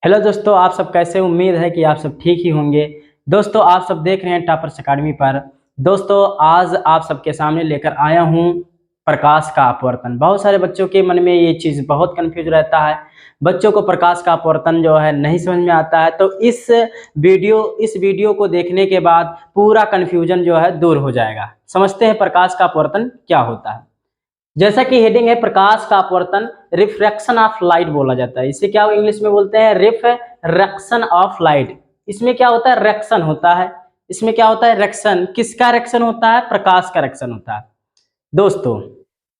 Hello दोस्तों, आप सब कैसे? उम्मीद है कि आप सब ठीक ही होंगे। दोस्तों, आप सब देख रहे हैं टॉपर्स अकेडमी पर। दोस्तों, आज आप सबके सामने लेकर आया हूं प्रकाश का अपवर्तन। बहुत सारे बच्चों के मन में ये चीज़ बहुत कंफ्यूज रहता है। बच्चों को प्रकाश का अपवर्तन जो है नहीं समझ में आता है, तो इस वीडियो को देखने के बाद पूरा कन्फ्यूजन जो है दूर हो जाएगा। समझते हैं प्रकाश का अपवर्तन क्या होता है। जैसा कि हेडिंग है, प्रकाश का अपवर्तन रिफ्रैक्शन ऑफ लाइट बोला जाता है। इसे क्या इंग्लिश में बोलते हैं? Refraction of light. इसमें क्या होता है? रेक्शन होता है। इसमें क्या होता है? रेक्शन। किसका रेक्शन होता है? प्रकाश का रेक्शन होता है। दोस्तों,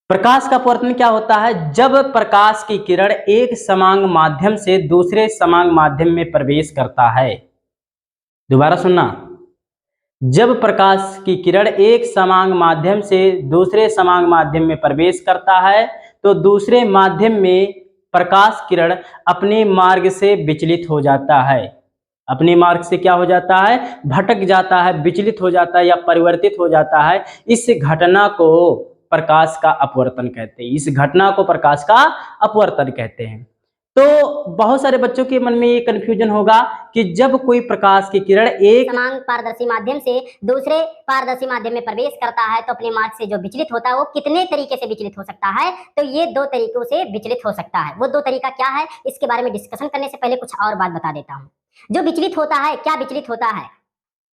प्रकाश का अपवर्तन क्या होता है? जब प्रकाश की किरण एक समांग माध्यम से दूसरे समांग माध्यम में प्रवेश करता है। दोबारा सुनना। जब प्रकाश की किरण एक समांग माध्यम से दूसरे समांग माध्यम में प्रवेश करता है, तो दूसरे माध्यम में प्रकाश किरण अपने मार्ग से विचलित हो जाता है। अपने मार्ग से क्या हो जाता है? भटक जाता है, विचलित हो जाता है या परिवर्तित हो जाता है। इस घटना को प्रकाश का अपवर्तन कहते हैं। इस घटना को प्रकाश का अपवर्तन कहते हैं। तो बहुत सारे बच्चों के मन में ये कंफ्यूजन होगा कि जब कोई प्रकाश की किरण एक समान पारदर्शी माध्यम से दूसरे पारदर्शी माध्यम में प्रवेश करता है तो अपने मार्ग से जो विचलित होता है वो कितने तरीके से विचलित हो सकता है? तो ये दो तरीकों से विचलित हो सकता है। वो दो तरीका क्या है, इसके बारे में डिस्कशन करने से पहले कुछ और बात बता देता हूँ। जो विचलित होता है, क्या विचलित होता है?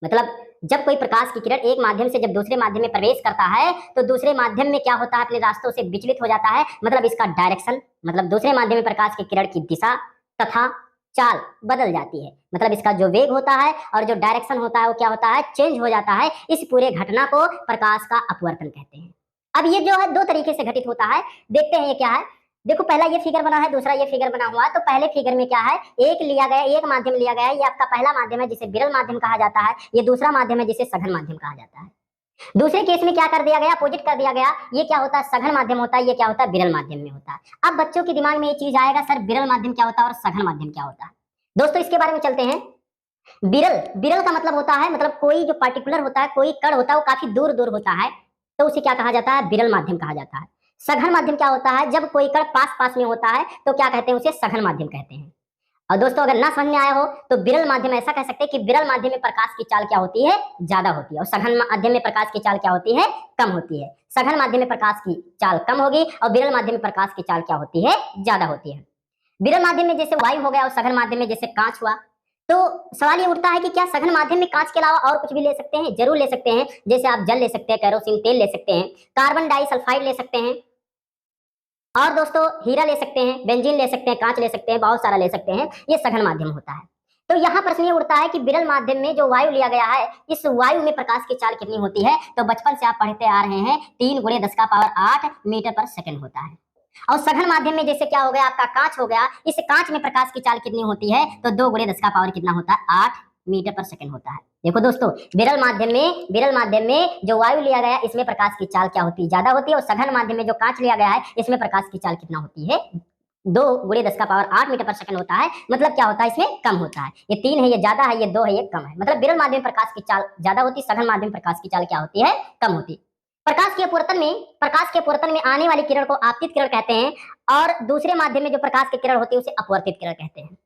मतलब जब कोई प्रकाश की किरण एक माध्यम से जब दूसरे माध्यम में प्रवेश करता है तो दूसरे माध्यम में क्या होता है? अपने रास्तों से विचलित हो जाता है। मतलब इसका डायरेक्शन, मतलब दूसरे माध्यम में प्रकाश की किरण की दिशा तथा चाल बदल जाती है। मतलब इसका जो वेग होता है और जो डायरेक्शन होता है वो क्या होता है? चेंज हो जाता है। इस पूरे घटना को प्रकाश का अपवर्तन कहते हैं। अब ये जो है दो तरीके से घटित होता है। देखते हैं ये क्या है। देखो, पहला ये फिगर बना है, दूसरा ये फिगर बना हुआ है। तो पहले फिगर में क्या है? एक माध्यम लिया गया है। ये आपका पहला माध्यम है जिसे विरल माध्यम कहा जाता है। ये दूसरा माध्यम है जिसे सघन माध्यम कहा जाता है। दूसरे केस में क्या कर दिया गया? अपोजिट कर दिया गया। ये क्या होता है? सघन माध्यम होता है। ये क्या होता है? विरल माध्यम में होता है। अब बच्चों के दिमाग में ये चीज आएगा, सर विरल माध्यम क्या होता है और सघन माध्यम क्या होता है? दोस्तों, इसके बारे में चलते हैं। विरल, विरल का मतलब होता है, मतलब कोई जो पार्टिकुलर होता है, कोई कण होता है वो काफी दूर दूर होता है, तो उसे क्या कहा जाता है? विरल माध्यम कहा जाता है। सघन माध्यम क्या होता है? जब कोई कण पास पास में होता है तो क्या कहते हैं? उसे सघन माध्यम कहते हैं। और दोस्तों, अगर ना समझ में आया हो तो विरल माध्यम ऐसा कह सकते हैं कि विरल माध्यम में प्रकाश की चाल क्या होती है? ज्यादा होती है, और सघन माध्यम में प्रकाश की चाल क्या होती है? कम होती है। सघन माध्यम में प्रकाश की चाल कम होगी और विरल माध्यम में प्रकाश की चाल क्या होती है? ज्यादा होती है। विरल माध्यम में जैसे वायु हो गया और सघन माध्यम में जैसे कांच हुआ। तो सवाल ये उठता है कि क्या सघन माध्यम में कांच के अलावा और कुछ भी ले सकते हैं? जरूर ले सकते हैं। जैसे आप जल ले सकते हैं, केरोसिन तेल ले सकते हैं, कार्बन डाइसल्फाइड ले सकते हैं, और दोस्तों हीरा ले सकते हैं, बेंजीन ले सकते हैं, कांच ले सकते हैं, बहुत सारा ले सकते हैं। ये सघन माध्यम होता है। तो यहाँ प्रश्न ये उठता है कि विरल माध्यम में जो वायु लिया गया है, इस वायु में प्रकाश की चाल कितनी होती है? तो बचपन से आप पढ़ते आ रहे हैं 3 × 10⁸ मीटर पर सेकंड होता है। और सघन माध्यम में जैसे क्या हो गया? आपका कांच हो गया। इस कांच में प्रकाश की चाल कितनी होती है? तो 2 × 10⁻⁷ कितना होता है? 8 मीटर पर सेकंड होता है। देखो दोस्तों, विरल माध्यम में जो वायु लिया गया इसमें प्रकाश की चाल क्या होती है? ज्यादा होती है। और सघन माध्यम में जो कांच लिया गया है इसमें प्रकाश की चाल कितना होती है? 2 × 10⁸ मीटर पर सेकंड होता है। मतलब क्या होता है? इसमें कम होता है। ये 3 है, ये ज्यादा है, ये 2 है, ये कम है। मतलब विरल माध्यम में प्रकाश की चाल ज्यादा होती है, सघन माध्यम में प्रकाश की चाल क्या होती है? कम होती है। प्रकाश के अपवर्तन में आने वाली किरण को आपतित किरण कहते हैं, और दूसरे माध्यम में जो प्रकाश की किरण होती है उसे अपवर्तित किरण कहते हैं।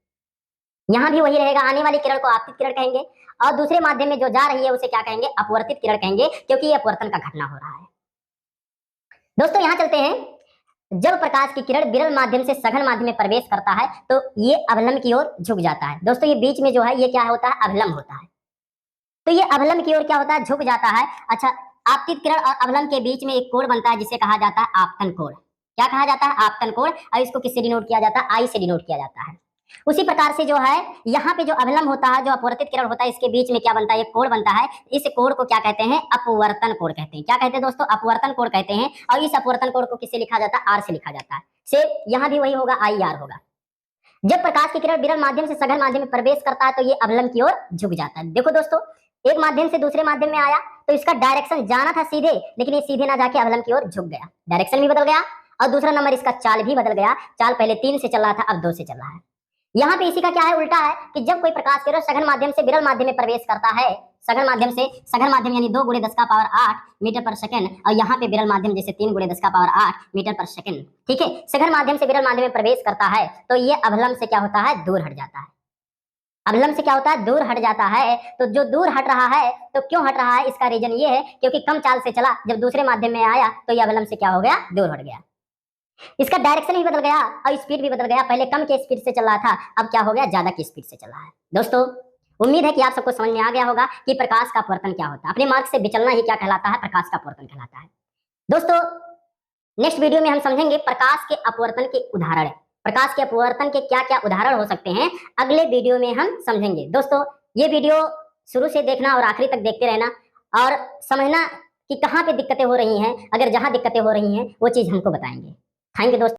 यहाँ भी वही रहेगा, आने वाली किरण को आपतित किरण कहेंगे और दूसरे माध्यम में जो जा रही है उसे क्या कहेंगे? अपवर्तित किरण कहेंगे, क्योंकि ये अपवर्तन का घटना हो रहा है। दोस्तों, यहाँ चलते हैं। जब प्रकाश की किरण विरल माध्यम से सघन माध्यम में प्रवेश करता है तो ये अवलंब की ओर झुक जाता है। दोस्तों, ये बीच में जो है ये क्या होता है? अवलंब होता है। तो ये अवलंब की ओर क्या होता है? झुक जाता है। अच्छा, आपतित किरण और अवलंब के बीच में एक कोण बनता है जिसे कहा जाता है आपतन कोण। क्या कहा जाता है? आपतन कोण। और इसको किससे डिनोट किया जाता है? आई से डिनोट किया जाता है। उसी प्रकार से जो है यहाँ पे जो अवलंब होता है, जो अपवर्तित किरण होता है, इसके बीच में क्या बनता है? एक कोण बनता है। इस कोण को क्या कहते हैं? अपवर्तन कोण कहते हैं। क्या कहते हैं दोस्तों? अपवर्तन कोण कहते हैं। और इस अपवर्तन कोण को किससे लिखा जाता है? आर से लिखा जाता है। सेम यहाँ भी वही होगा, आई आर होगा। जब प्रकाश की किरण विरल माध्यम से सघन माध्यम में प्रवेश करता है तो ये अवलंब की ओर झुक जाता है। देखो दोस्तों, एक माध्यम से दूसरे माध्यम में आया तो इसका डायरेक्शन जाना था सीधे, लेकिन ये सीधे ना जाके अवलंब की ओर झुक गया। डायरेक्शन भी बदल गया और दूसरा नंबर इसका चाल भी बदल गया। चाल पहले 3 से चल रहा था, अब 2 से चल रहा है। यहाँ पे इसी का क्या है? उल्टा है कि जब कोई प्रकाश किरण सघन माध्यम से विरल माध्यम में प्रवेश करता है, सघन माध्यम यानी 2 × 10⁸ मीटर पर सेकंड, और यहाँ पे विरल माध्यम जैसे 3 × 10⁸ मीटर पर सेकंड। ठीक है, सघन माध्यम से विरल माध्यम में प्रवेश करता है तो ये अवलंब से क्या होता है? दूर हट जाता है। अवलंब से क्या होता है, दूर हट जाता है। तो जो दूर हट रहा है, तो क्यों हट रहा है, इसका रीजन ये है क्योंकि कम चाल से चला, जब दूसरे माध्यम में आया तो ये अवलंब से क्या हो गया, दूर हट गया। इसका डायरेक्शन भी बदल गया और स्पीड भी बदल गया। पहले कम के स्पीड से चल रहा था, अब क्या हो गया, ज्यादा की स्पीड से चल रहा है। दोस्तों उम्मीद है कि आप सबको समझ में आ गया होगा कि प्रकाश का अपवर्तन क्या होता है। अपने मार्ग से विचलना ही क्या कहलाता है, प्रकाश का अपवर्तन कहलाता है। दोस्तों नेक्स्ट वीडियो में हम समझेंगे प्रकाश के अपवर्तन के उदाहरण। प्रकाश के अपवर्तन के क्या क्या उदाहरण हो सकते हैं, अगले वीडियो में हम समझेंगे। दोस्तों ये वीडियो शुरू से देखना और आखिरी तक देखते रहना और समझना कि कहाँ पे दिक्कतें हो रही हैं। अगर जहां दिक्कतें हो रही हैं वो चीज हमको बताएंगे। थैंक यू दोस्तों।